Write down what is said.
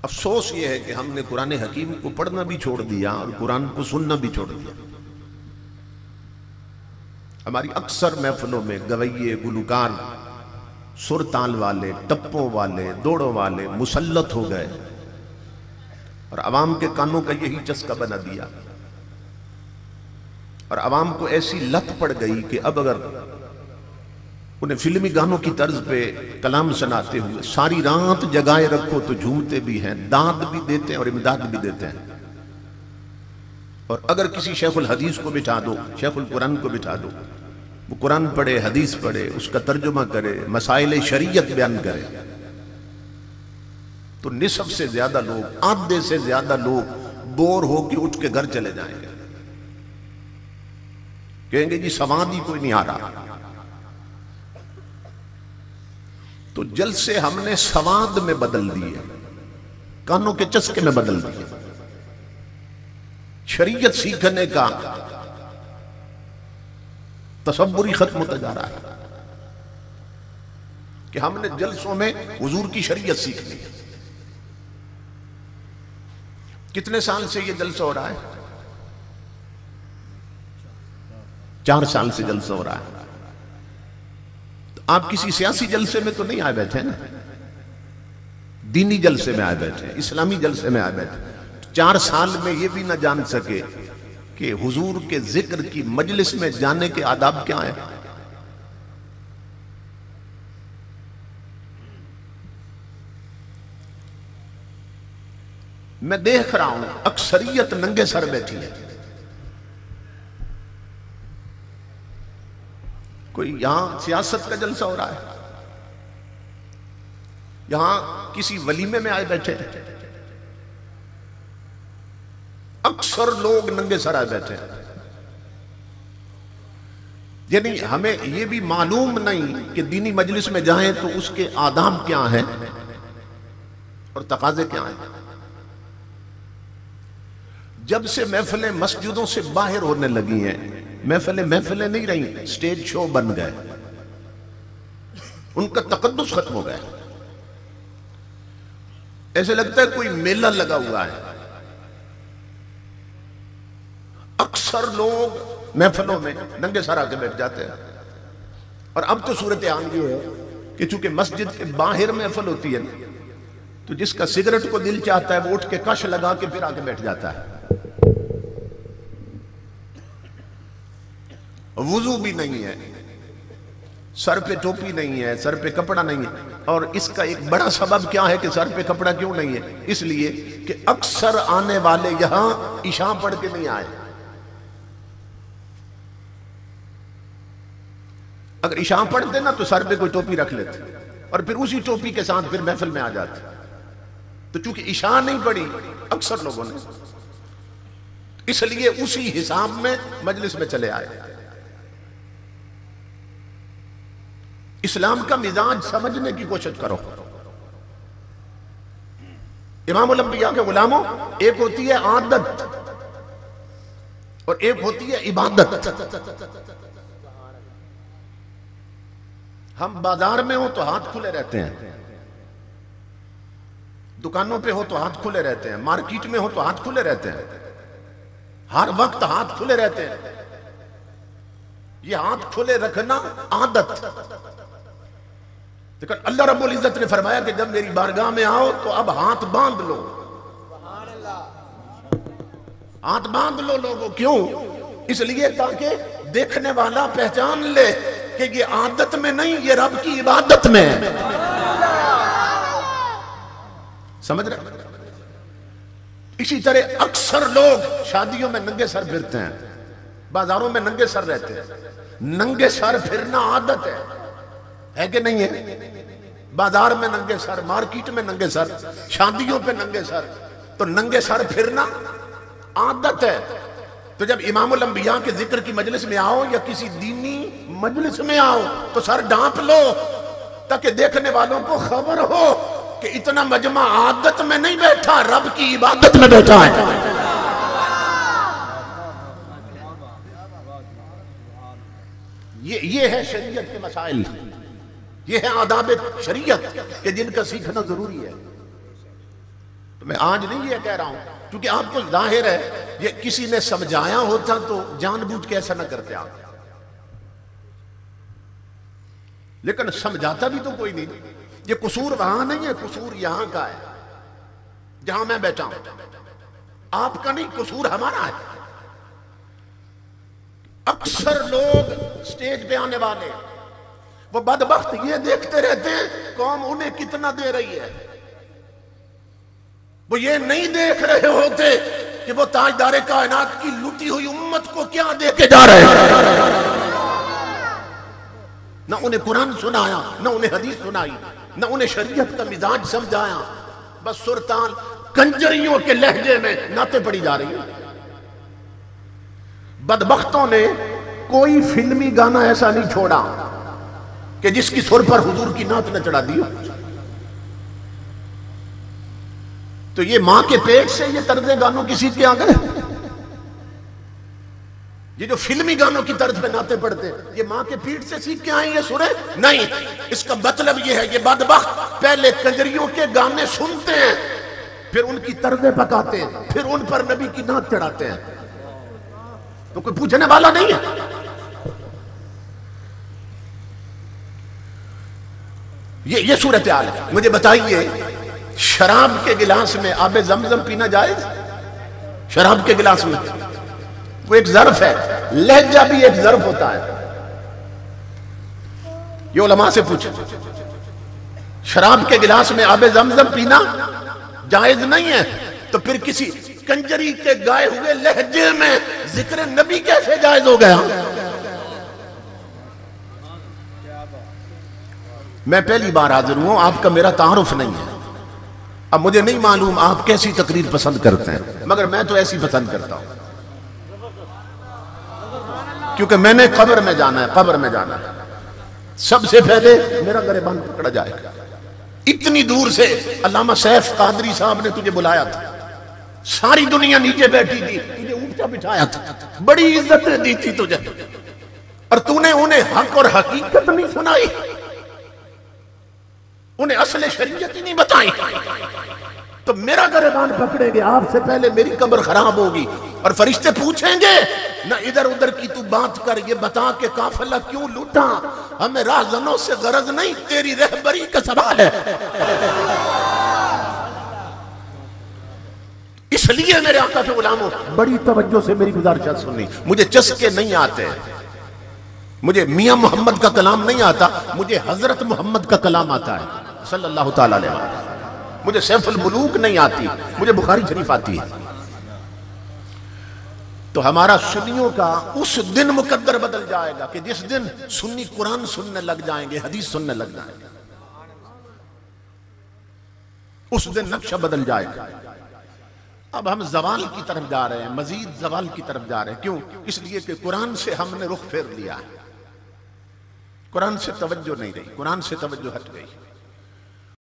अफसोस ये है कि हमने कुरान हकीम को पढ़ना भी छोड़ दिया और कुरान को सुनना भी छोड़ दिया। हमारी अक्सर महफिलों में गवैये, गुलकार, सुर ताल वाले, टप्पों वाले, दौड़ों वाले मुसल्लत हो गए और अवाम के कानों का यही चस्का बना दिया और अवाम को ऐसी लत पड़ गई कि अब अगर उन्हें फिल्मी गानों की तर्ज पे कलाम सुनाते हुए सारी रात जगाए रखो तो झूमते भी हैं, दाद भी देते हैं और इमदाद भी देते हैं। और अगर किसी शेखुल हदीस को बिठा दो, शेखुल कुरान को बिठा दो, वो कुरान पढ़े, हदीस पढ़े, उसका तर्जुमा करे, मसाइल शरीयत बयान करे, तो निसफ से ज्यादा लोग, आधे से ज्यादा लोग बोर होकर उठ के घर चले जाएंगे, कहेंगे जी सवाद ही कोई नहीं आ रहा। तो जलसे हमने सवाद में बदल दिए, कानों के चस्के में बदल दिए। शरीयत सीखने का तसव्वुर ही खत्म होता जा रहा है कि हमने जलसों में हुजूर की शरीयत सीख ली। कितने साल से ये जलसा हो रहा है? 4 साल से जलसा हो रहा है। तो आप किसी सियासी जलसे में तो नहीं आए बैठे ना, दीनी जलसे में आए बैठे, इस्लामी जलसे में आए बैठे। 4 साल में ये भी ना जान सके कि हुजूर के जिक्र की मजलिस में जाने के आदाब क्या है। मैं देख रहा हूं अक्सरियत नंगे सर बैठी है। कोई यहां सियासत का जलसा हो रहा है, यहां किसी वलीमे में आए बैठे, अक्सर लोग नंगे सर आए बैठे। यानी हमें यह भी मालूम नहीं कि दीनी मजलिस में जाएं तो उसके आदाब क्या हैं और तकाजे क्या हैं। जब से महफिलें मस्जिदों से बाहर होने लगी हैं, महफिलें नहीं रही, स्टेज शो बन गए, उनका तकद्दुस खत्म हो गया। ऐसे लगता है कोई मेला लगा हुआ है। अक्सर लोग महफिलों में नंगे सर आके बैठ जाते हैं। और अब तो सूरत हाल ये है कि चूंकि मस्जिद के बाहर महफिल होती है ना, तो जिसका सिगरेट को दिल चाहता है वो उठ के कश लगा के फिर आके बैठ जाता है। वुजू भी नहीं है, सर पे टोपी नहीं है, सर पे कपड़ा नहीं है। और इसका एक बड़ा सबब क्या है कि सर पे कपड़ा क्यों नहीं है? इसलिए कि अक्सर आने वाले यहां इशा पढ़ के नहीं आए। अगर इशा पढ़ते ना तो सर पे कोई टोपी रख लेते और फिर उसी टोपी के साथ फिर महफिल में आ जाते। तो चूंकि इशा नहीं पढ़ी अक्सर लोगों ने, इसलिए उसी हिसाब में मजलिस में चले आए। इस्लाम का मिजाज समझने की कोशिश करो। इमामुल अंबिया के गुलामों, एक होती है आदत और एक होती है इबादत। हम बाजार में हो तो हाथ खुले रहते हैं, दुकानों पे हो तो हाथ खुले रहते हैं, मार्केट में हो तो हाथ खुले रहते हैं, हर वक्त हाथ खुले रहते हैं। ये हाथ खुले रखना आदत। लेकिन अल्लाह रब्बुल इज्जत ने फरमाया कि जब मेरी बारगाह में आओ तो अब हाथ बांध लो। हाथ बांध लो लोगों। क्यों? इसलिए ताकि देखने वाला पहचान ले कि ये आदत में नहीं, ये रब की इबादत में है। समझ रहे? इसी तरह अक्सर लोग शादियों में नंगे सर फिरते हैं, बाजारों में नंगे सर रहते हैं। नंगे सर फिरना आदत है कि नहीं है? बाजार में नंगे सर, मार्केट में नंगे सर, शादियों पे नंगे सर। तो नंगे सर फिरना आदत है। तो जब इमामुल अंबिया के जिक्र की मजलिस में आओ या किसी दीनी मजलिस में आओ तो सर ढांप लो, ताकि देखने वालों को खबर हो कि इतना मजमा आदत में नहीं बैठा, रब की इबादत में बैठा है। ये है शरीयत के मसाइल, ये है आदाब शरीयत के जिनका सीखना जरूरी है। तो मैं आज नहीं ये कह रहा हूं, क्योंकि आपको जाहिर है ये किसी ने समझाया होता तो जानबूझ के ऐसा ना करते आप, लेकिन समझाता भी तो कोई नहीं। ये कसूर वहां नहीं है, कसूर यहां का है जहां मैं बैठा हूं। आपका नहीं, कसूर हमारा है। अक्सर लोग स्टेज पे आने वाले वो बदबख्त ये देखते रहते हैं कौम उन्हें कितना दे रही है, वो ये नहीं देख रहे होते कि वो ताजदारे कायनात की लूटी हुई उम्मत को क्या दे के जा रहे हैं। ना उन्हें कुरान सुनाया, ना उन्हें हदीस सुनाई, ना उन्हें शरीयत का मिजाज समझाया, बस सुरतान कंजरियों के लहजे में नाते पड़ी जा रही है। बदबख्तों ने कोई फिल्मी गाना ऐसा नहीं छोड़ा कि जिसकी सुर पर हुजूर की नात न चढ़ा दी हो। तो ये मां के पेट से ये तर्ज गानों की सीख के आ गए। ये जो फिल्मी गानों की तर्ज पे नाते पड़ते हैं, ये मां के पीठ से सीख के आए ये सुरे नहीं। इसका मतलब ये है, ये बदबख्त पहले कंजरियों के गाने सुनते हैं, फिर उनकी तर्जें पकाते हैं, फिर उन पर नबी की नात चढ़ाते हैं। तो कोई पूछने वाला नहीं है। ये सूरत हाल है। मुझे बताइए, शराब के गिलास में आबे जमजम पीना जायज? शराब के गिलास में वो एक ज़र्फ है, लहजा भी एक ज़र्फ होता है। ये उलमा से पूछे, शराब के गिलास में आबे जमजम पीना जायज नहीं है, तो फिर किसी कंजरी के गाए हुए लहजे में जिक्र नबी कैसे जायज हो गया? मैं पहली बार हाजिर हूं, आपका मेरा तारुफ नहीं है। अब मुझे नहीं मालूम आप कैसी तकरीर पसंद करते हैं, मगर मैं तो ऐसी पसंद करता हूं, क्योंकि मैंने कब्र में जाना है। कब्र में जाना है, सबसे पहले मेरा गिरबान पकड़ा जाएगा। इतनी दूर से अल्लामा सैफ कादरी साहब ने तुझे बुलाया था, सारी दुनिया नीचे बैठी थी, तुझे ऊंचा बिठाया था, बड़ी इज्जत दी थी तुझे, और तूने उन्हें हक और हकीकत नहीं सुनाई, उन्हें असले शरीयत ही नहीं बताई। तो मेरा गिरबान पकड़ेंगे, आपसे पहले मेरी कब्र खराब होगी, और फरिश्ते पूछेंगे ना इधर उधर की तू बात कर, ये बता के काफिला क्यों लूटा? हमें राज़नों से गरज नहीं, तेरी रहबरी का सवाल है। इसलिए मेरे आका के गुलामों, बड़ी तवज्जो से मेरी गुजारिश सुननी। मुझे चस्के नहीं आते, मुझे मियां मोहम्मद का कलाम नहीं आता, मुझे हजरत मोहम्मद का कलाम आता है सल्लल्लाहु ताला अलैहि वसल्लम। मुझे सैफुल मुलूक नहीं आती, मुझे बुखारी शरीफ आती है। तो हमारा सुन्नियों का उस दिन मुकद्दर बदल जाएगा कि जिस दिन सुन्नी कुरान सुनने लग जाएंगे, हदीस सुनने लग जाएंगे, उस दिन नक्शा बदल जाएगा। अब हम जवाल की तरफ जा रहे हैं, मजीद जवाल की तरफ जा रहे हैं। क्यों? इसलिए कि कुरान से हमने रुख फेर लिया है, कुरान से तवज्जो नहीं रही, कुरान से तवज्जो हट गई।